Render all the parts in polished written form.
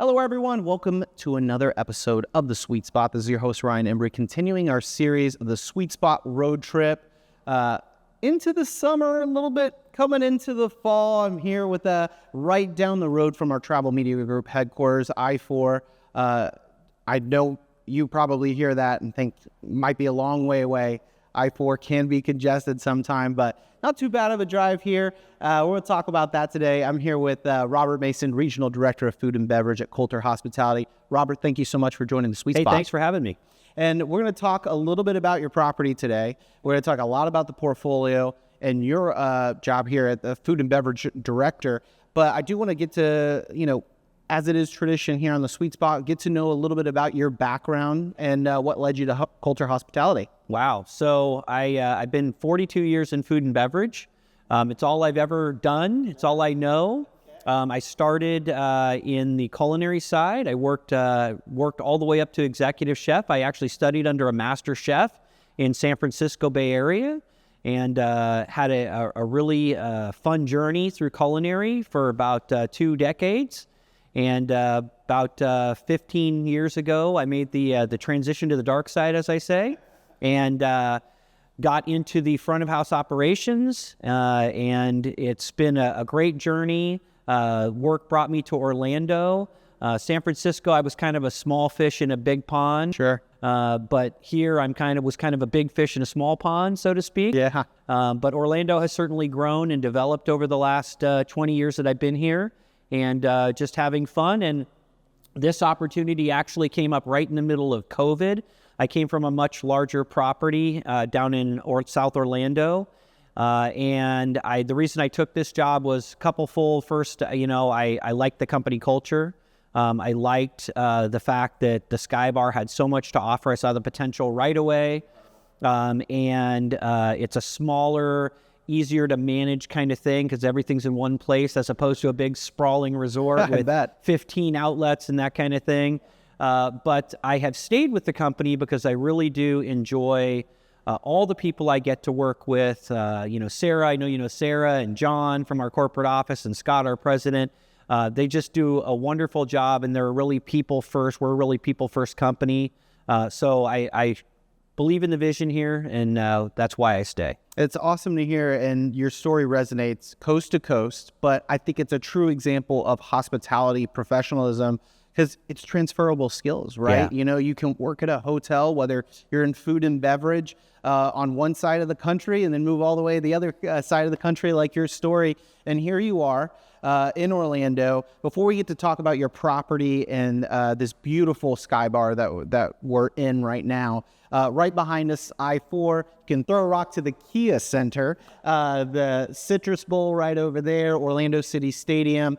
Hello, everyone. Welcome to another episode of The Sweet Spot. This is your host, Ryan Embry, continuing our series of the Sweet Spot road trip into the summer, a little bit coming into the fall. I'm here with right down the road from our Travel Media Group headquarters, I-4. I know you probably hear that and think it might be a long way away. I-4 can be congested sometime, but not too bad of a drive here. We're going to talk about that today. I'm here with Robert Mason, Regional Director of Food and Beverage at Kolter Hospitality. Robert, thank you so much for joining the Sweet Spot. Hey, thanks for having me. And we're going to talk a little bit about your property today. We're going to talk a lot about the portfolio and your job here at the Food and Beverage Director. But I do want to get to, as it is tradition here on the Sweet Spot, get to know a little bit about your background and what led you to Kolter Hospitality. Wow. So I've been 42 years in food and beverage. It's all I've ever done. It's all I know. I started in the culinary side. I worked all the way up to executive chef. I actually studied under a master chef in San Francisco Bay Area and had a really fun journey through culinary for about 2 decades. And about 15 years ago, I made the transition to the dark side, as I say, and got into the front of house operations. And it's been a great journey. Work brought me to Orlando. San Francisco, I was kind of a small fish in a big pond. Sure. But here was kind of a big fish in a small pond, so to speak. Yeah. But Orlando has certainly grown and developed over the last 20 years that I've been here. And just having fun. And this opportunity actually came up right in the middle of COVID. I came from a much larger property down in South Orlando. And the reason I took this job was couplefold. First, I liked the company culture. I liked the fact that the Sky Bar had so much to offer. I saw the potential right away. And it's a smaller, easier to manage kind of thing because everything's in one place as opposed to a big sprawling resort with 15 outlets and that kind of thing. But I have stayed with the company because I really do enjoy all the people I get to work with. Sarah, I know you know Sarah, and John from our corporate office, and Scott, our president. They just do a wonderful job, and they're really people first. We're a really people first company. So I believe in the vision here, and that's why I stay. It's awesome to hear, and your story resonates coast to coast, but I think it's a true example of hospitality professionalism because it's transferable skills, right? Yeah. You can work at a hotel, whether you're in food and beverage on one side of the country and then move all the way to the other side of the country like your story. And here you are in Orlando. Before we get to talk about your property and this beautiful Sky Bar that we're in right now, right behind us, I-4, you can throw a rock to the Kia Center, the Citrus Bowl right over there, Orlando City Stadium.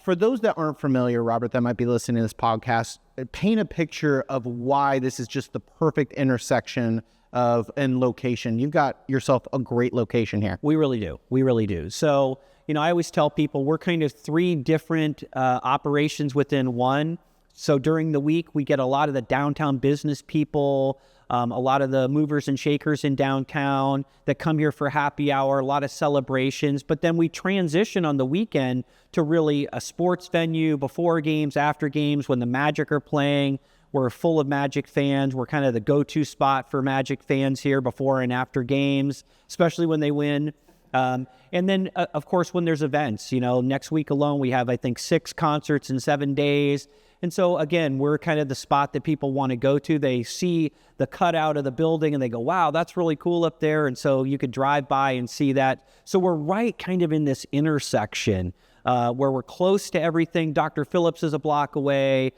For those that aren't familiar, Robert, that might be listening to this podcast, paint a picture of why this is just the perfect intersection and location. You've got yourself a great location here. We really do. We really do. So, I always tell people we're kind of 3 different operations within one. So during the week, we get a lot of the downtown business people, a lot of the movers and shakers in downtown that come here for happy hour, a lot of celebrations. But then we transition on the weekend to really a sports venue before games, after games, when the Magic are playing. We're full of Magic fans. We're kind of the go-to spot for Magic fans here before and after games, especially when they win. And then, of course, when there's events, next week alone, we have, I think, 6 concerts in 7 days. And so, again, we're kind of the spot that people want to go to. They see the cutout of the building and they go, wow, that's really cool up there. And so you could drive by and see that. So we're right kind of in this intersection where we're close to everything. Dr. Phillips is a block away.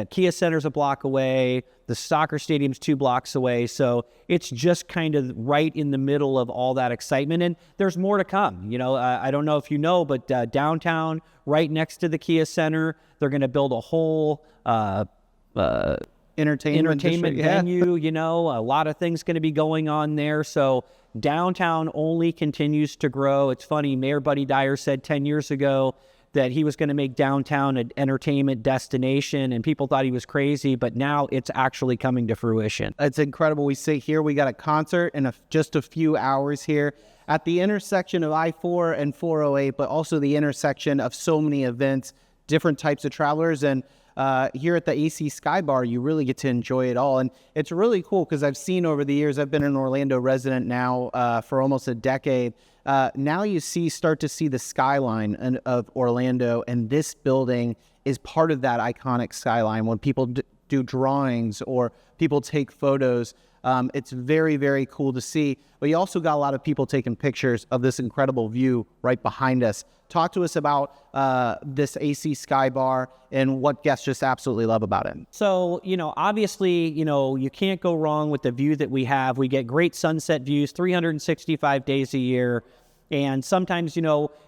Kia Center's a block away. The soccer stadium's 2 blocks away. So it's just kind of right in the middle of all that excitement. And there's more to come. I don't know if you know, but downtown, right next to the Kia Center, they're going to build a whole entertainment venue. A lot of things going to be going on there. So downtown only continues to grow. It's funny, Mayor Buddy Dyer said 10 years ago that he was going to make downtown an entertainment destination, and people thought he was crazy, but now it's actually coming to fruition. It's incredible. We sit here, we got a concert in just a few hours here at the intersection of I-4 and 408, but also the intersection of so many events, different types of travelers. And here at the AC Sky Bar, you really get to enjoy it all. And it's really cool because I've seen over the years, I've been an Orlando resident now for almost a decade. Now you start to see the skyline of Orlando, and this building is part of that iconic skyline. When people do drawings or people take photos, it's very, very cool to see. But you also got a lot of people taking pictures of this incredible view right behind us. Talk to us about this AC Sky Bar and what guests just absolutely love about it. So, obviously, you can't go wrong with the view that we have. We get great sunset views 365 days a year. And sometimes,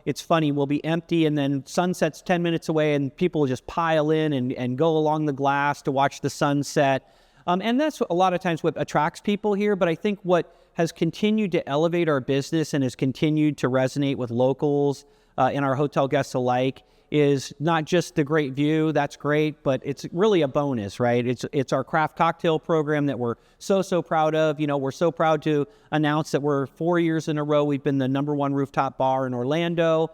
it's funny, we'll be empty and then sunset's 10 minutes away and people just pile in and go along the glass to watch the sunset. And that's a lot of times what attracts people here. But I think what has continued to elevate our business and has continued to resonate with locals and our hotel guests alike is not just the great view, that's great, but it's really a bonus, right? It's our craft cocktail program that we're so proud of. We're so proud to announce that we're 4 years in a row, we've been the #1 rooftop bar in Orlando.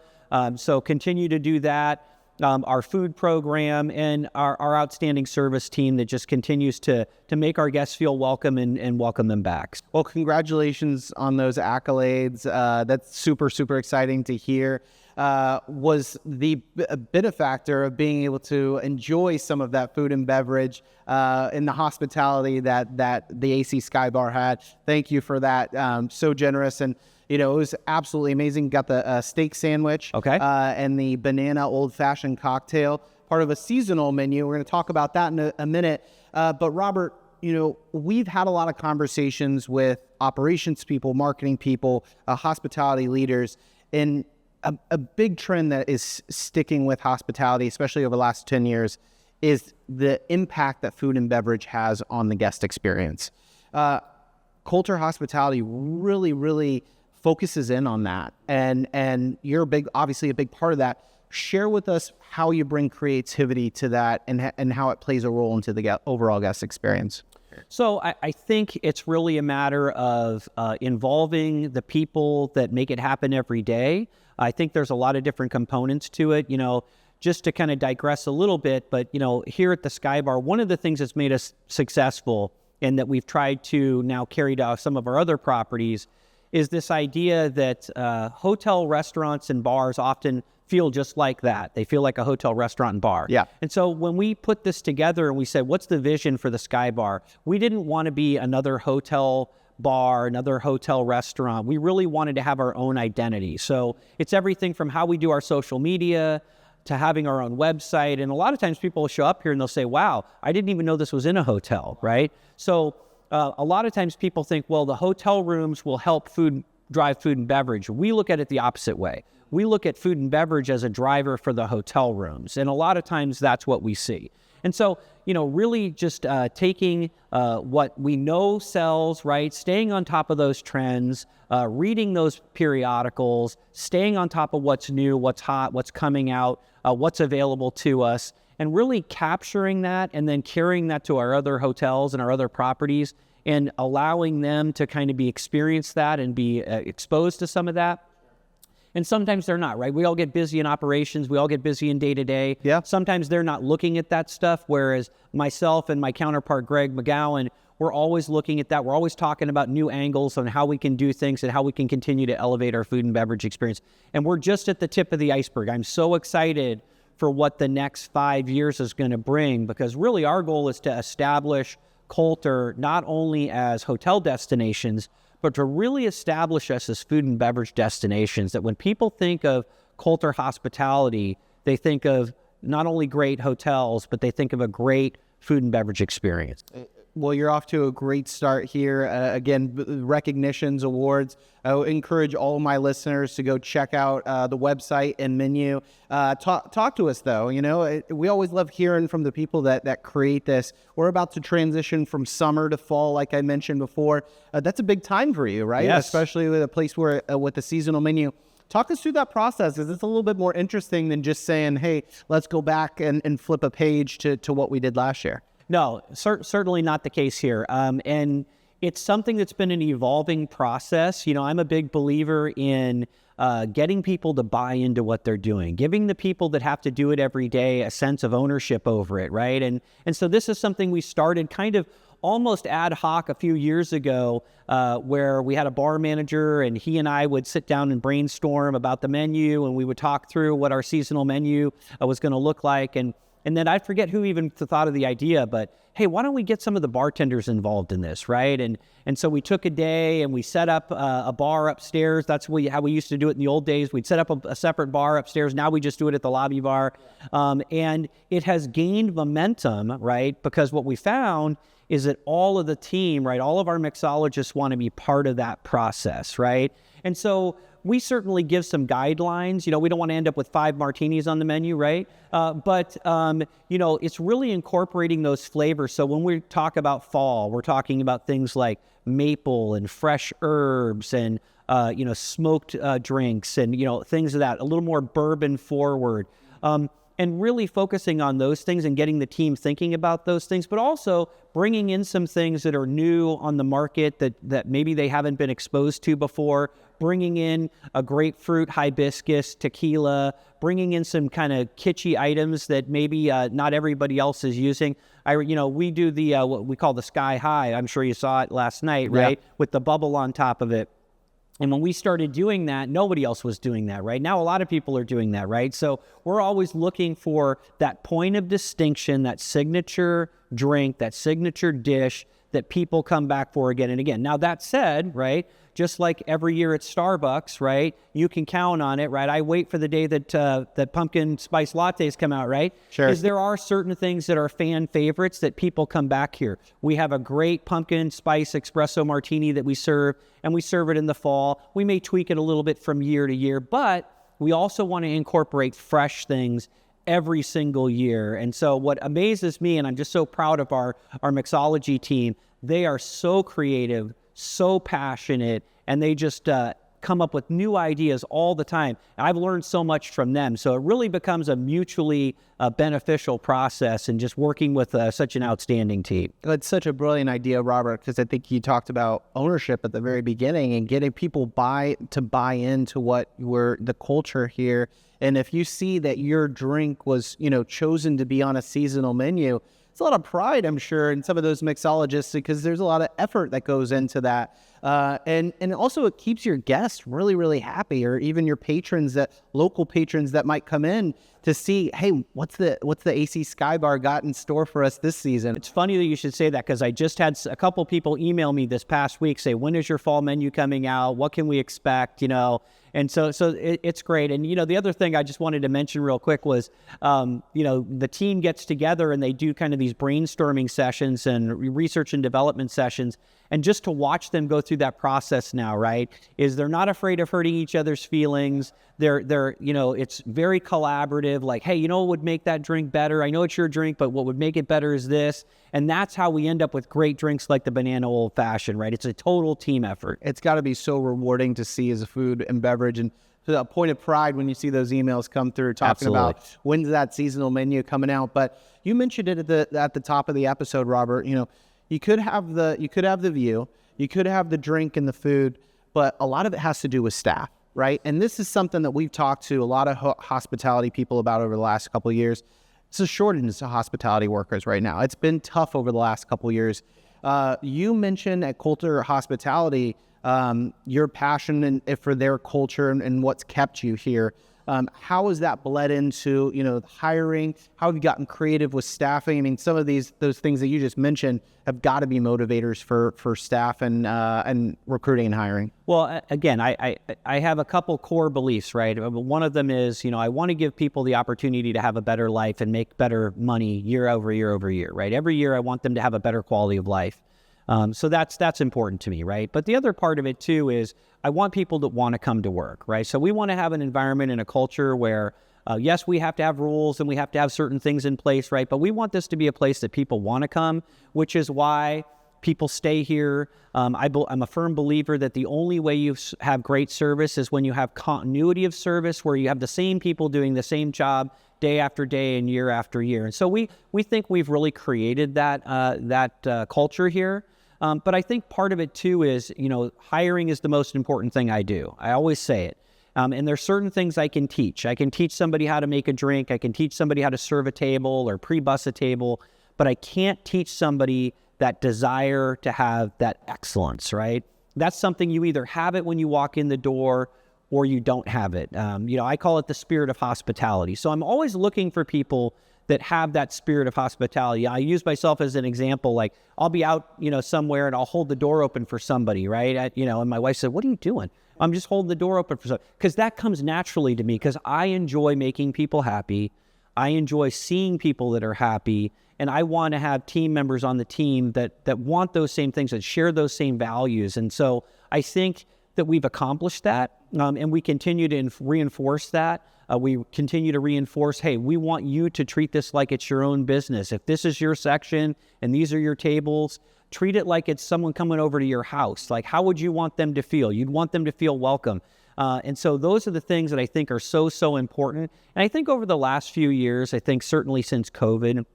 So continue to do that. Our food program and our outstanding service team that just continues to make our guests feel welcome and welcome them back. Well, congratulations on those accolades. That's super exciting to hear. Was the benefactor of being able to enjoy some of that food and beverage in the hospitality that the AC Sky Bar had. Thank you for that. So generous. And it was absolutely amazing. Got the steak sandwich, and the banana old-fashioned cocktail, part of a seasonal menu. We're going to talk about that in a minute. But Robert, we've had a lot of conversations with operations people, marketing people, hospitality leaders, and a big trend that is sticking with hospitality, especially over the last 10 years, is the impact that food and beverage has on the guest experience. Kolter Hospitality really focuses in on that, and you're obviously a big part of that. Share with us how you bring creativity to that and how it plays a role into the overall guest experience. So I think it's really a matter of involving the people that make it happen every day. I think there's a lot of different components to it, just to kind of digress a little bit. But, here at the Sky Bar, one of the things that's made us successful and that we've tried to now carry to some of our other properties is this idea that hotel restaurants and bars often feel just like that. They feel like a hotel restaurant and bar. Yeah. And so when we put this together and we said, what's the vision for the Sky Bar? We didn't want to be another hotel bar, another hotel restaurant. We really wanted to have our own identity. So it's everything from how we do our social media to having our own website. And a lot of times people will show up here and they'll say, wow, I didn't even know this was in a hotel, right? So a lot of times people think, well, the hotel rooms will help drive food and beverage. We look at it the opposite way. We look at food and beverage as a driver for the hotel rooms. And a lot of times that's what we see. And so, really just taking what we know sells, right? Staying on top of those trends, reading those periodicals, staying on top of what's new, what's hot, what's coming out, what's available to us, and really capturing that and then carrying that to our other hotels and our other properties and allowing them to kind of experience that and be exposed to some of that. And sometimes they're not, right? We all get busy in operations. We all get busy in day-to-day. Yeah. Sometimes they're not looking at that stuff, whereas myself and my counterpart, Greg McGowan, we're always looking at that. We're always talking about new angles on how we can do things and how we can continue to elevate our food and beverage experience. And we're just at the tip of the iceberg. I'm so excited for what the next 5 years is going to bring, because really our goal is to establish Kolter not only as hotel destinations, but to really establish us as food and beverage destinations, that when people think of Kolter Hospitality, they think of not only great hotels, but they think of a great food and beverage experience. Well, you're off to a great start here. Again, recognitions, awards. I would encourage all my listeners to go check out the website and menu. Talk to us, though. We always love hearing from the people that create this. We're about to transition from summer to fall, like I mentioned before. That's a big time for you, right? Yes. Especially with a place where with the seasonal menu. Talk us through that process, because it's a little bit more interesting than just saying, hey, let's go back and flip a page to what we did last year. No, certainly not the case here. And it's something that's been an evolving process. I'm a big believer in getting people to buy into what they're doing, giving the people that have to do it every day a sense of ownership over it, right? And so this is something we started kind of almost ad hoc a few years ago, where we had a bar manager and he and I would sit down and brainstorm about the menu, and we would talk through what our seasonal menu was going to look like. And then I forget who even thought of the idea, but hey, why don't we get some of the bartenders involved in this, right? And so we took a day and we set up a bar upstairs. That's how we used to do it in the old days. We'd set up a separate bar upstairs. Now we just do it at the lobby bar. And it has gained momentum, right? Because what we found is that all of the team, right, all of our mixologists want to be part of that process, right? And so we certainly give some guidelines. We don't want to end up with 5 martinis on the menu, right? But it's really incorporating those flavors. So when we talk about fall, we're talking about things like maple and fresh herbs and, smoked drinks and, things of that, a little more bourbon forward. And really focusing on those things and getting the team thinking about those things, but also bringing in some things that are new on the market that maybe they haven't been exposed to before, bringing in a grapefruit, hibiscus, tequila, bringing in some kind of kitschy items that maybe not everybody else is using. We do the what we call the Sky High. I'm sure you saw it last night, right? Yeah. With the bubble on top of it. And when we started doing that, nobody else was doing that, right? Now a lot of people are doing that, right? So we're always looking for that point of distinction, that signature drink, that signature dish that people come back for again and again. Now that said, right, just like every year at Starbucks, right, you can count on it, right? I wait for the day that pumpkin spice lattes come out, right? Sure. Because there are certain things that are fan favorites that people come back here. We have a great pumpkin spice espresso martini that we serve, and we serve it in the fall. We may tweak it a little bit from year to year, but we also want to incorporate fresh things every single year. And so what amazes me, and I'm just so proud of our mixology team, they are so creative, so passionate, and they just come up with new ideas all the time. And I've learned so much from them. So it really becomes a mutually beneficial process and just working with such an outstanding team. That's such a brilliant idea, Robert, because I think you talked about ownership at the very beginning and getting people buy into what we're the culture here. And if you see that your drink was, chosen to be on a seasonal menu, it's a lot of pride, I'm sure, in some of those mixologists, because there's a lot of effort that goes into that. And also it keeps your guests really, really happy, or even your local patrons that might come in to see, hey, what's the AC Sky Bar got in store for us this season? It's funny that you should say that, because I just had a couple people email me this past week, say, when is your fall menu coming out? What can we expect? And so it's great. And, the other thing I just wanted to mention real quick was, the team gets together and they do kind of these brainstorming sessions and research and development sessions. And just to watch them go through that process now, right, is they're not afraid of hurting each other's feelings. They're it's very collaborative, like, hey, what would make that drink better? I know it's your drink, but what would make it better is this. And that's how we end up with great drinks like the banana old fashioned, right? It's a total team effort. It's got to be so rewarding to see as a food and beverage, and to a point of pride when you see those emails come through talking Absolutely. About when's that seasonal menu coming out. But you mentioned it at the top of the episode, Robert. You could have the view, you could have the drink and the food, but a lot of it has to do with staff, right? And this is something that we've talked to a lot of hospitality people about over the last couple of years. It's a shortage of hospitality workers right now. It's been tough over the last couple of years. You mentioned at Kolter Hospitality your passion for their culture and what's kept you here. How has that bled into, hiring? How have you gotten creative with staffing? I mean, some of those things that you just mentioned have got to be motivators for staff and recruiting and hiring. Well, again, I have a couple core beliefs, right? One of them is, I want to give people the opportunity to have a better life and make better money year over year over year, right? Every year I want them to have a better quality of life. So that's important to me, right? But the other part of it too is I want people that want to come to work, right? So we want to have an environment and a culture where, yes, we have to have rules and we have to have certain things in place, right? But we want this to be a place that people want to come, which is why people stay here. I'm a firm believer that the only way you have great service is when you have continuity of service, where you have the same people doing the same job day after day and year after year. And so we think we've really created that culture here. But I think part of it too is, hiring is the most important thing I do. I always say it. And there's certain things I can teach. I can teach somebody how to make a drink. I can teach somebody how to serve a table or pre-bus a table, but I can't teach somebody that desire to have that excellence, right? That's something you either have it when you walk in the door or you don't have it. I call it the spirit of hospitality. So I'm always looking for people that have that spirit of hospitality. I use myself as an example. Like I'll be out, somewhere and I'll hold the door open for somebody, right? And my wife said, "What are you doing?" I'm just holding the door open for somebody. Because that comes naturally to me because I enjoy making people happy. I enjoy seeing people that are happy. And I want to have team members on the team that want those same things, that share those same values. And so I think that we've accomplished that, and we continue to reinforce that. We continue to reinforce, hey, we want you to treat this like it's your own business. If this is your section and these are your tables, treat it like it's someone coming over to your house. Like, how would you want them to feel? You'd want them to feel welcome. And so those are the things that I think are so important. And I think over the last few years, I think certainly since COVID,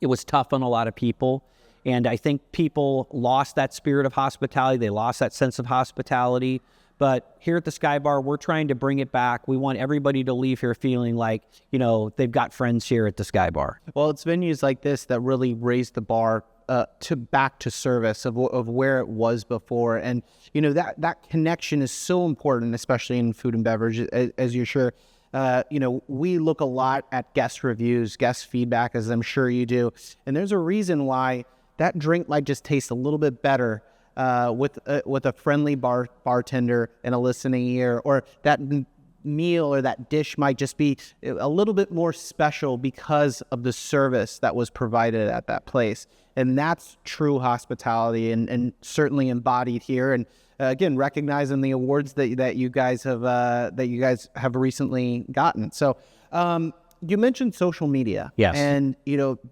it was tough on a lot of people. And I think people lost that spirit of hospitality. They lost that sense of hospitality. But here at the Sky Bar, we're trying to bring it back. We want everybody to leave here feeling like, they've got friends here at the Sky Bar. Well, it's venues like this that really raise the bar back to service of where it was before. And, that connection is so important, especially in food and beverage, as you're sure. We look a lot at guest reviews, guest feedback, as I'm sure you do. And there's a reason why that drink might just taste a little bit better with a friendly bartender and a listening ear, or that meal or that dish might just be a little bit more special because of the service that was provided at that place. And that's true hospitality and certainly embodied here. And again, recognizing the awards that you guys have recently gotten. So you mentioned social media. Yes. And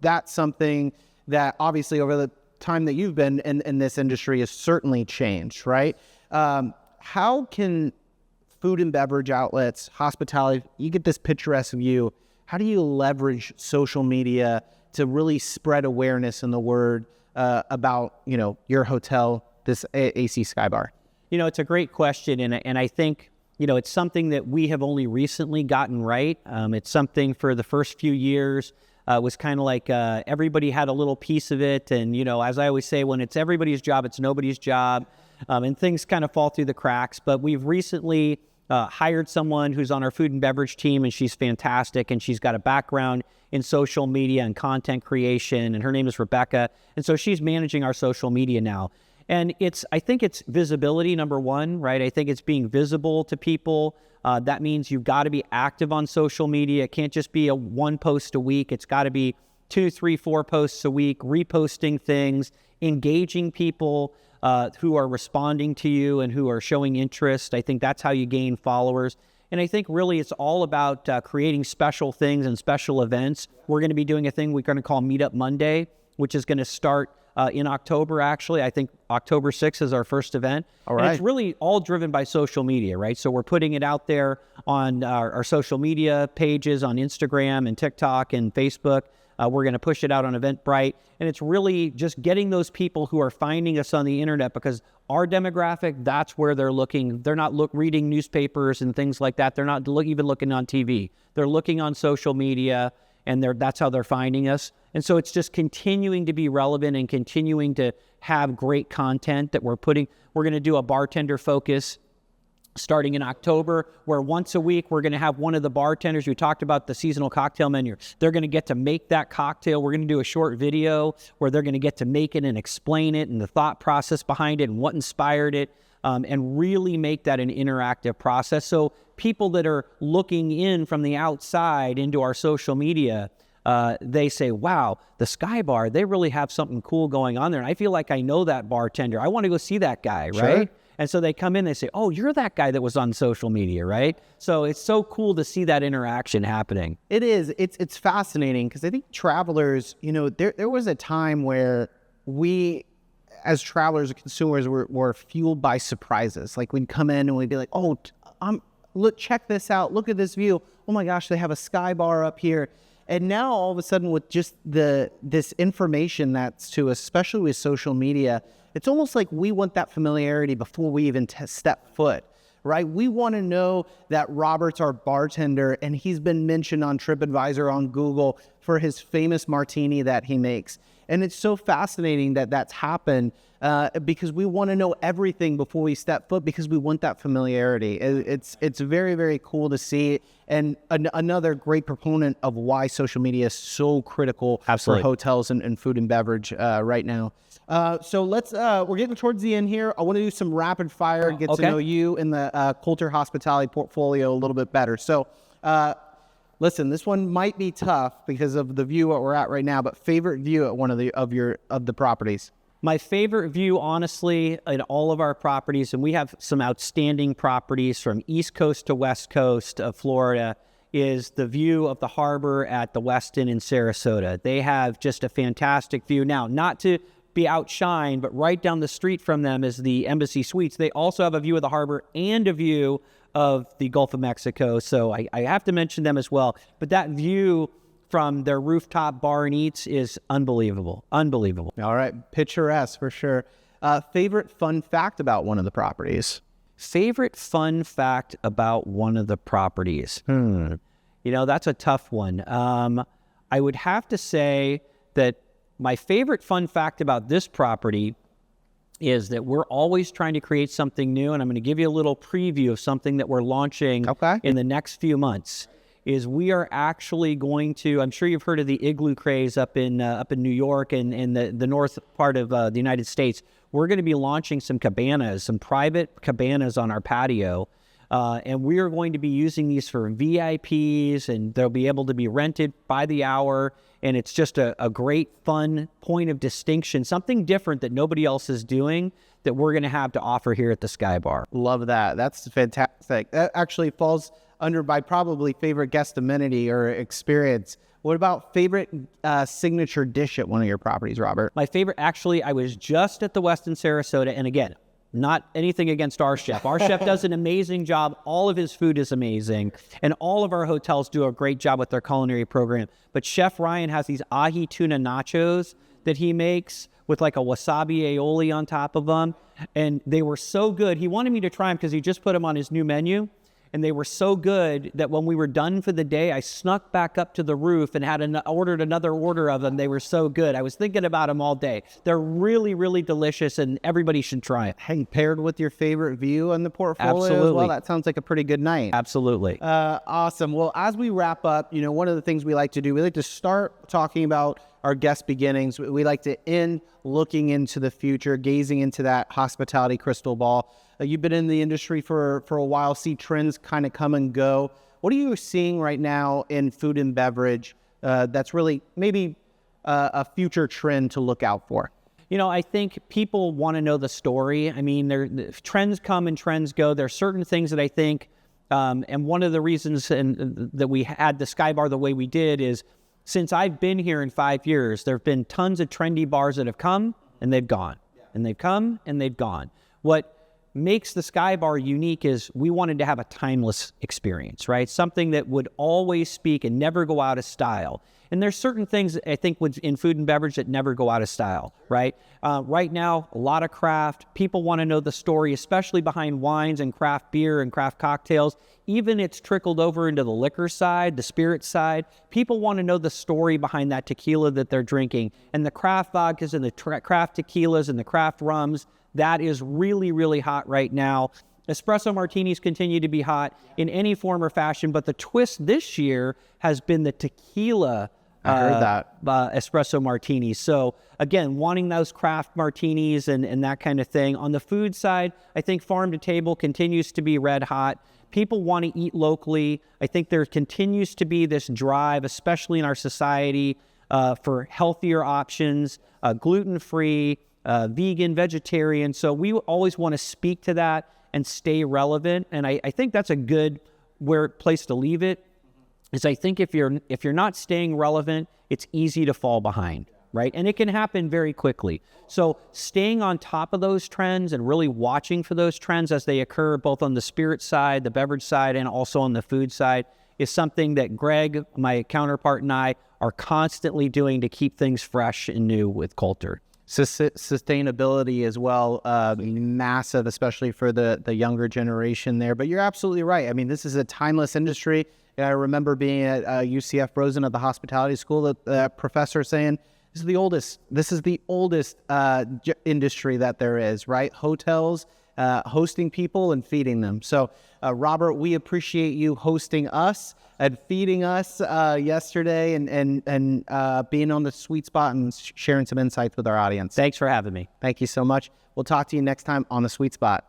that's something that obviously over the time that you've been in this industry has certainly changed, right? How can food and beverage outlets, hospitality, you get this picturesque view, how do you leverage social media to really spread awareness in the word about, your hotel, this AC Sky Bar? It's a great question. And I think, it's something that we have only recently gotten right. It's something for the first few years was kind of like everybody had a little piece of it. And, as I always say, when it's everybody's job, it's nobody's job. And things kind of fall through the cracks. But we've recently hired someone who's on our food and beverage team, and she's fantastic. And she's got a background in social media and content creation. And her name is Rebecca. And so she's managing our social media now. And I think it's visibility, number one, right? I think it's being visible to people. That means you've got to be active on social media. It can't just be a one post a week. It's got to be 2, 3, 4 posts a week, reposting things, engaging people who are responding to you and who are showing interest. I think that's how you gain followers. And I think really it's all about creating special things and special events. We're going to be doing a thing we're going to call Meetup Monday, which is going to start in October, actually. I think October 6th is our first event. All right. And it's really all driven by social media, right? So we're putting it out there on our social media pages on Instagram and TikTok and Facebook. We're going to push it out on Eventbrite. And it's really just getting those people who are finding us on the internet, because our demographic, that's where they're looking. They're not reading newspapers and things like that. They're not even looking on TV. They're looking on social media, and that's how they're finding us. And so it's just continuing to be relevant and continuing to have great content that we're putting. We're going to do a bartender focus starting in October, where once a week we're going to have one of the bartenders. We talked about the seasonal cocktail menu. They're going to get to make that cocktail. We're going to do a short video where they're going to get to make it and explain it and the thought process behind it and what inspired it, and really make that an interactive process. So people that are looking in from the outside into our social media, they say, wow, the Sky Bar, they really have something cool going on there. And I feel like I know that bartender. I want to go see that guy, Sure. right? And so they come in, they say, oh, you're that guy that was on social media, right? So it's so cool to see that interaction happening. It is. It's fascinating because I think travelers, there was a time where we, as travelers or consumers, were fueled by surprises. Like we'd come in and we'd be like, oh, look, check this out. Look at this view. Oh my gosh, they have a Sky Bar up here. And now all of a sudden with just this information that's to us, especially with social media, it's almost like we want that familiarity before we even step foot, right? We want to know that Robert's our bartender and he's been mentioned on TripAdvisor, on Google for his famous martini that he makes. And it's so fascinating that that's happened because we want to know everything before we step foot because we want that familiarity. It's very, very cool to see. And another great proponent of why social media is so critical for hotels and food and beverage right now. So we're getting towards the end here. I want to do some rapid fire, get to know you and the Kolter Hospitality portfolio a little bit better. So listen, this one might be tough because of the view that we're at right now, but favorite view at one of the properties. My favorite view, honestly, in all of our properties, and we have some outstanding properties from East Coast to West Coast of Florida, is the view of the harbor at the Westin in Sarasota. They have just a fantastic view. Now, not to be outshined, but right down the street from them is the Embassy Suites. They also have a view of the harbor and a view of the Gulf of Mexico, so I have to mention them as well. But that view from their rooftop bar and eats is unbelievable. Unbelievable. All right, picturesque for sure. Favorite fun fact about one of the properties? Favorite fun fact about one of the properties? You know, that's a tough one. I would have to say that my favorite fun fact about this property is that we're always trying to create something new, and I'm going to give you a little preview of something that we're launching in the next few months. Is we are actually going to, I'm sure you've heard of the igloo craze up in New York and the north part of the United States. We're going to be launching some cabanas, some private cabanas on our patio, and we are going to be using these for VIPs, and they'll be able to be rented by the hour, and it's just a great, fun point of distinction, something different that nobody else is doing that we're going to have to offer here at the Sky Bar. Love that. That's fantastic. That actually falls under my probably favorite guest amenity or experience. What about favorite signature dish at one of your properties, Robert? My favorite, actually, I was just at the Westin Sarasota, and again, not anything against our chef. Our chef does an amazing job. All of his food is amazing, and all of our hotels do a great job with their culinary program. But Chef Ryan has these ahi tuna nachos that he makes with like a wasabi aioli on top of them, and they were so good. He wanted me to try them because he just put them on his new menu. And they were so good that when we were done for the day, I snuck back up to the roof and ordered another order of them. They were so good. I was thinking about them all day. They're really, really delicious, and everybody should try it. Hey, paired with your favorite view on the portfolio Absolutely. As well, that sounds like a pretty good night. Absolutely. Awesome. Well, as we wrap up, you know, one of the things we like to do, we like to start talking about our guest beginnings. We like to end looking into the future, gazing into that hospitality crystal ball. You've been in the industry for a while, see trends kind of come and go. What are you seeing right now in food and beverage that's really maybe a future trend to look out for? You know, I think people want to know the story. I mean, trends come and trends go. There are certain things that I think, and one of the reasons that we had the Sky Bar the way we did is since I've been here in 5 years, there have been tons of trendy bars that have come and they've gone, and they've come and they've gone. What makes the Sky Bar unique is we wanted to have a timeless experience, right? Something that would always speak and never go out of style. And there's certain things I think in food and beverage that never go out of style, right? Right now, a lot of craft. People want to know the story, especially behind wines and craft beer and craft cocktails. Even it's trickled over into the liquor side, the spirit side. People want to know the story behind that tequila that they're drinking. And the craft vodkas and the craft tequilas and the craft rums, that is really, really hot right now. Espresso martinis continue to be hot in any form or fashion, but the twist this year has been the tequila espresso martinis. So again, wanting those craft martinis and that kind of thing. On the food side, I think farm to table continues to be red hot. People want to eat locally. I think there continues to be this drive, especially in our society, for healthier options, gluten-free, vegan, vegetarian. So we always want to speak to that and stay relevant. And I think that's a good place to leave it. Is I think if you're not staying relevant, it's easy to fall behind, right? And it can happen very quickly. So staying on top of those trends and really watching for those trends as they occur, both on the spirit side, the beverage side, and also on the food side, is something that Greg, my counterpart, and I are constantly doing to keep things fresh and new with Kolter. Sustainability as well, massive, especially for the younger generation there. But you're absolutely right. I mean, this is a timeless industry. I remember being at UCF Rosen at the hospitality school, the professor saying, this is the oldest industry that there is, right? Hotels, hosting people and feeding them. So, Robert, we appreciate you hosting us and feeding us yesterday and being on the sweet spot and sharing some insights with our audience. Thanks for having me. Thank you so much. We'll talk to you next time on the Sweet Spot.